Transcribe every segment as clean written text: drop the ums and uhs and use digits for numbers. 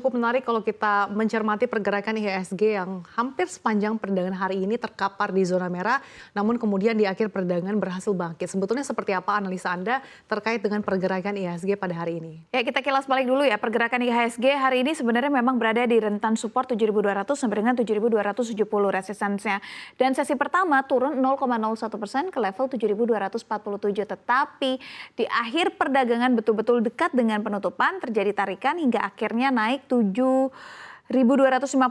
cukup menarik kalau kita mencermati pergerakan IHSG yang hampir sepanjang perdagangan hari ini terkapar di zona merah, namun kemudian di akhir perdagangan berhasil bangkit. Sebetulnya seperti apa analisa Anda terkait dengan pergerakan IHSG pada hari ini? Ya, kita kilas balik dulu ya. Pergerakan IHSG hari ini sebenarnya memang berada di rentan support 7.200 sampai dengan 7.270 resistansnya. Dan sesi pertama turun 0,01% ke level 7.247. Tetapi di akhir perdagangan betul-betul dekat dengan penutupan terjadi tarikan hingga akhirnya naik 7.256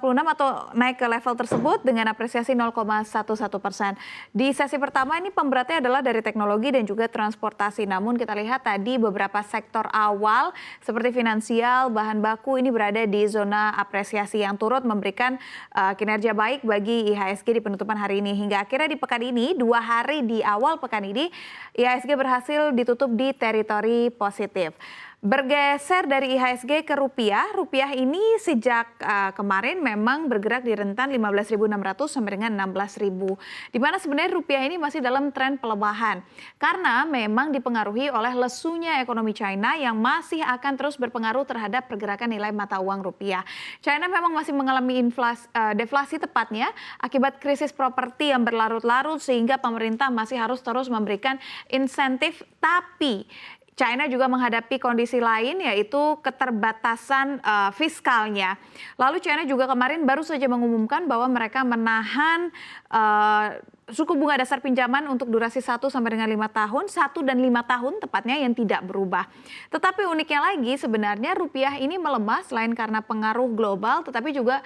atau naik ke level tersebut dengan apresiasi 0,11%. Di sesi pertama ini pemberatnya adalah dari teknologi dan juga transportasi. Namun kita lihat tadi beberapa sektor awal seperti finansial, bahan baku ini berada di zona apresiasi yang turut memberikan kinerja baik bagi IHSG di penutupan hari ini. Hingga akhirnya di pekan ini, 2 hari di awal pekan ini, IHSG berhasil ditutup di teritori positif. Bergeser dari IHSG ke rupiah, rupiah ini sejak kemarin memang bergerak di rentan 15.600 sampai dengan 16.000. Di mana sebenarnya rupiah ini masih dalam tren pelemahan. Karena memang dipengaruhi oleh lesunya ekonomi China yang masih akan terus berpengaruh terhadap pergerakan nilai mata uang rupiah. China memang masih mengalami deflasi tepatnya akibat krisis properti yang berlarut-larut sehingga pemerintah masih harus terus memberikan insentif, tapi China juga menghadapi kondisi lain yaitu keterbatasan fiskalnya. Lalu China juga kemarin baru saja mengumumkan bahwa mereka menahan suku bunga dasar pinjaman untuk durasi 1 sampai dengan 5 tahun, 1 dan 5 tahun tepatnya yang tidak berubah. Tetapi uniknya lagi sebenarnya rupiah ini melemah selain karena pengaruh global tetapi juga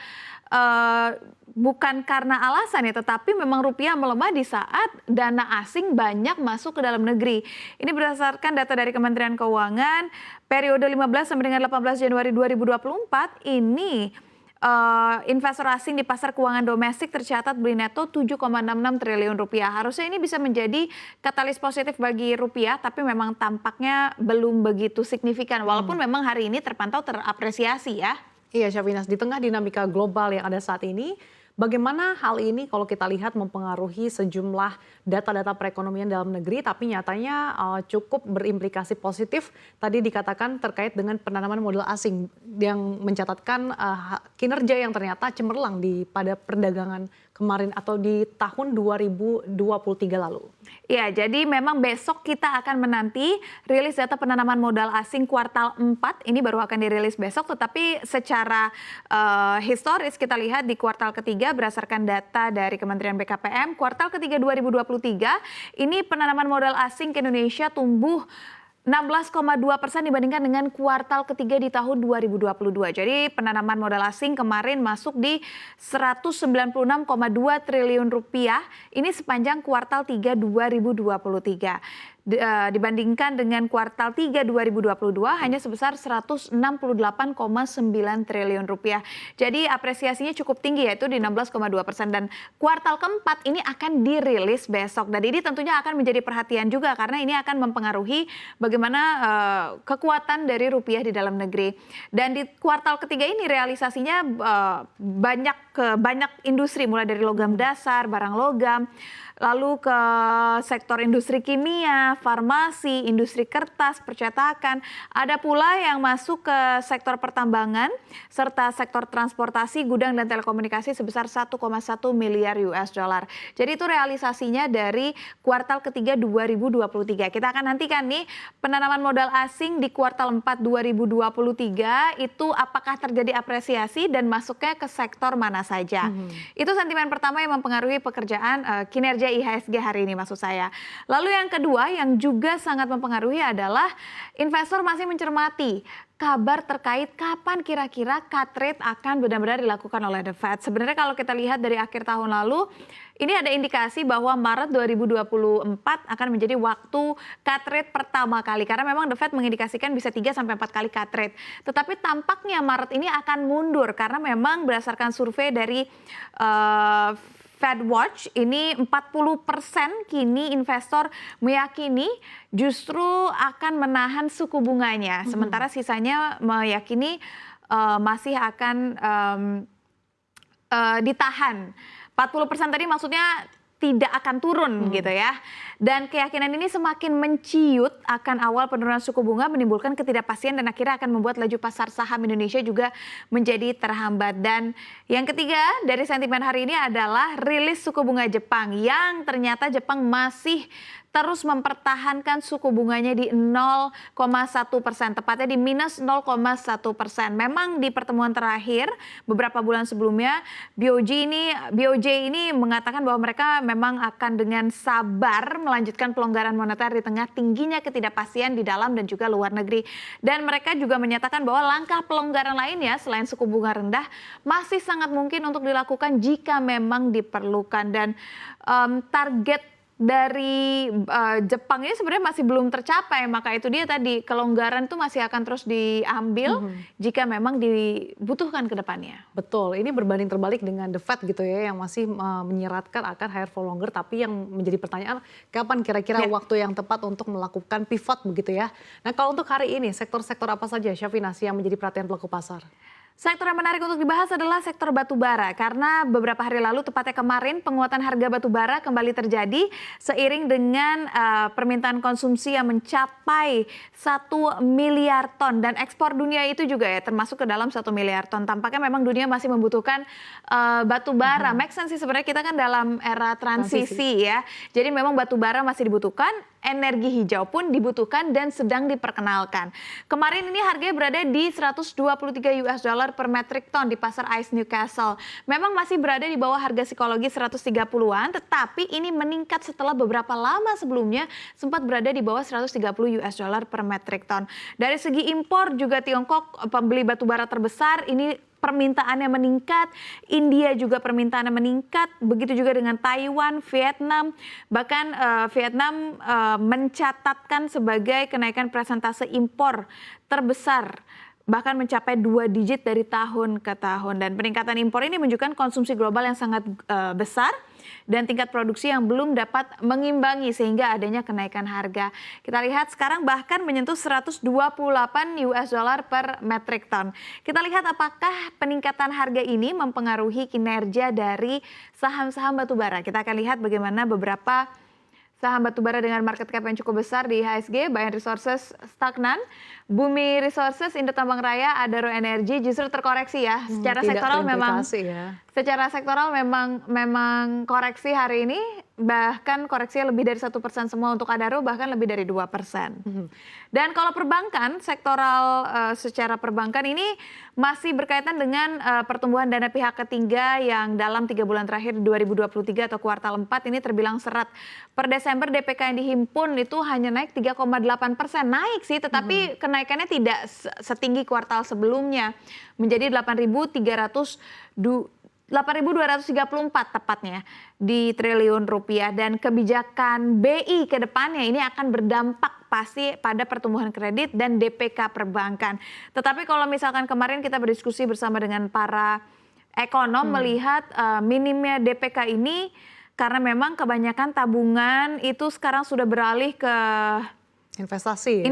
bukan karena alasan ya, tetapi memang rupiah melemah di saat dana asing banyak masuk ke dalam negeri. Ini berdasarkan data dari Kementerian Keuangan, periode 15 sampai dengan 18 Januari 2024 ini investor asing di pasar keuangan domestik tercatat beli neto 7,66 triliun rupiah. Harusnya ini bisa menjadi katalis positif bagi rupiah, tapi memang tampaknya belum begitu signifikan. Walaupun memang hari ini terpantau terapresiasi ya. Iya, Syafinas, di tengah dinamika global yang ada saat ini, bagaimana hal ini kalau kita lihat mempengaruhi sejumlah data-data perekonomian dalam negeri, tapi nyatanya cukup berimplikasi positif. Tadi dikatakan terkait dengan penanaman modal asing yang mencatatkan kinerja yang ternyata cemerlang pada perdagangan kemarin atau di tahun 2023 lalu. Ya, jadi memang besok kita akan menanti rilis data penanaman modal asing kuartal 4. Ini baru akan dirilis besok, tetapi secara historis kita lihat di kuartal ketiga berdasarkan data dari Kementerian BKPM, kuartal ketiga 2023 ini penanaman modal asing ke Indonesia tumbuh 16,2% dibandingkan dengan kuartal ketiga di tahun 2022. Jadi penanaman modal asing kemarin masuk di 196,2 triliun rupiah. Ini sepanjang kuartal 3 2023. Dibandingkan dengan kuartal 3 2022 hanya sebesar 168,9 triliun rupiah. Jadi apresiasinya cukup tinggi yaitu di 16,2% dan kuartal keempat ini akan dirilis besok. Dan ini tentunya akan menjadi perhatian juga karena ini akan mempengaruhi bagaimana kekuatan dari rupiah di dalam negeri. Dan di kuartal ketiga ini realisasinya banyak industri mulai dari logam dasar, barang logam, lalu ke sektor industri kimia, farmasi, industri kertas, percetakan. Ada pula yang masuk ke sektor pertambangan, serta sektor transportasi, gudang, dan telekomunikasi sebesar 1,1 miliar US dollar. Jadi itu realisasinya dari kuartal ketiga 2023. Kita akan nantikan nih penanaman modal asing di kuartal 4 2023 itu apakah terjadi apresiasi dan masuknya ke sektor mana saja. Itu sentimen pertama yang mempengaruhi pekerjaan kinerja IHSG hari ini maksud saya. Lalu yang kedua yang juga sangat mempengaruhi adalah investor masih mencermati kabar terkait kapan kira-kira cut rate akan benar-benar dilakukan oleh The Fed. Sebenarnya kalau kita lihat dari akhir tahun lalu, ini ada indikasi bahwa Maret 2024 akan menjadi waktu cut rate pertama kali. Karena memang The Fed mengindikasikan bisa 3-4 kali cut rate. Tetapi tampaknya Maret ini akan mundur karena memang berdasarkan survei dari Fed Watch ini 40% kini investor meyakini justru akan menahan suku bunganya. Sementara sisanya meyakini masih akan ditahan. 40% tadi maksudnya tidak akan turun gitu ya. Dan keyakinan ini semakin menciut akan awal penurunan suku bunga menimbulkan ketidakpastian dan akhirnya akan membuat laju pasar saham Indonesia juga menjadi terhambat. Dan yang ketiga dari sentimen hari ini adalah rilis suku bunga Jepang yang ternyata Jepang masih terus mempertahankan suku bunganya di 0,1%, tepatnya di minus 0,1%. Memang di pertemuan terakhir beberapa bulan sebelumnya BOJ ini mengatakan bahwa mereka memang akan dengan sabar melanjutkan pelonggaran moneter di tengah tingginya ketidakpastian di dalam dan juga luar negeri. Dan mereka juga menyatakan bahwa langkah pelonggaran lainnya selain suku bunga rendah masih sangat mungkin untuk dilakukan jika memang diperlukan. Dan target dari Jepang ini sebenarnya masih belum tercapai, maka itu dia tadi kelonggaran itu masih akan terus diambil jika memang dibutuhkan ke depannya. Betul, ini berbanding terbalik dengan The Fed gitu ya yang masih menyiratkan akan higher for longer, tapi yang menjadi pertanyaan kapan kira-kira waktu yang tepat untuk melakukan pivot begitu ya. Nah kalau untuk hari ini sektor-sektor apa saja Syafina yang menjadi perhatian pelaku pasar? Sektor yang menarik untuk dibahas adalah sektor batubara karena beberapa hari lalu tepatnya kemarin penguatan harga batubara kembali terjadi seiring dengan permintaan konsumsi yang mencapai 1 miliar ton dan ekspor dunia itu juga ya termasuk ke dalam 1 miliar ton. Tampaknya memang dunia masih membutuhkan batubara. Make sense sih sebenarnya kita kan dalam era transisi ya. Jadi memang batubara masih dibutuhkan, energi hijau pun dibutuhkan dan sedang diperkenalkan. Kemarin ini harganya berada di 123 US dollar per metric ton di pasar ICE Newcastle. Memang masih berada di bawah harga psikologi 130-an, tetapi ini meningkat setelah beberapa lama sebelumnya sempat berada di bawah 130 US dollar per metric ton. Dari segi impor juga Tiongkok pembeli batubara terbesar ini permintaannya meningkat, India juga permintaannya meningkat, begitu juga dengan Taiwan, Vietnam, bahkan Vietnam mencatatkan sebagai kenaikan persentase impor terbesar, bahkan mencapai 2 digit dari tahun ke tahun. Dan peningkatan impor ini menunjukkan konsumsi global yang sangat besar dan tingkat produksi yang belum dapat mengimbangi sehingga adanya kenaikan harga. Kita lihat sekarang bahkan menyentuh 128 US dollar per metric ton. Kita lihat apakah peningkatan harga ini mempengaruhi kinerja dari saham-saham batubara. Kita akan lihat bagaimana beberapa saham batubara dengan market cap yang cukup besar di IHSG, Bayan Resources stagnan, Bumi Resources, Indo Tambang Raya, Adaro Energi justru terkoreksi ya. Secara sektoral memang koreksi hari ini, bahkan koreksinya lebih dari 1% semua untuk Adaro, bahkan lebih dari 2%. Dan kalau perbankan, sektoral secara perbankan ini masih berkaitan dengan pertumbuhan dana pihak ketiga yang dalam 3 bulan terakhir 2023 atau kuartal 4 ini terbilang seret. Per Desember DPK yang dihimpun itu hanya naik 3,8%. Naik sih, tetapi kenaikannya tidak setinggi kuartal sebelumnya. Menjadi 8.234 tepatnya di triliun rupiah. Dan kebijakan BI ke depannya ini akan berdampak pasti pada pertumbuhan kredit dan DPK perbankan. Tetapi kalau misalkan kemarin kita berdiskusi bersama dengan para ekonom melihat minimnya DPK ini karena memang kebanyakan tabungan itu sekarang sudah beralih ke investasi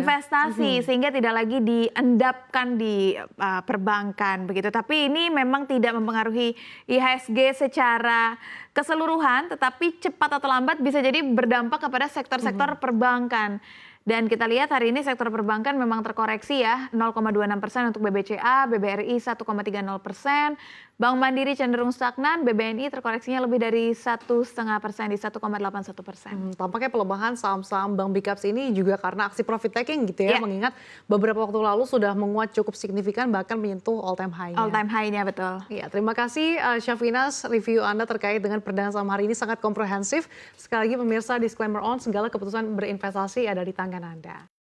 sehingga tidak lagi diendapkan di perbankan begitu. Tapi ini memang tidak mempengaruhi IHSG secara keseluruhan, tetapi cepat atau lambat bisa jadi berdampak kepada sektor-sektor perbankan. Dan kita lihat hari ini sektor perbankan memang terkoreksi ya, 0,26% untuk BBCA, BBRI 1,30%, Bank Mandiri cenderung stagnan, BBNI terkoreksinya lebih dari 1,5% di 1,81%. Tampaknya pelemahan saham-saham Bank Big Caps ini juga karena aksi profit taking gitu ya, mengingat beberapa waktu lalu sudah menguat cukup signifikan bahkan menyentuh all time high-nya. All time high-nya betul. Ya, terima kasih Syafina, review Anda terkait dengan perdagangan saham hari ini sangat komprehensif. Sekali lagi pemirsa disclaimer on, segala keputusan berinvestasi ada di tangan Anda.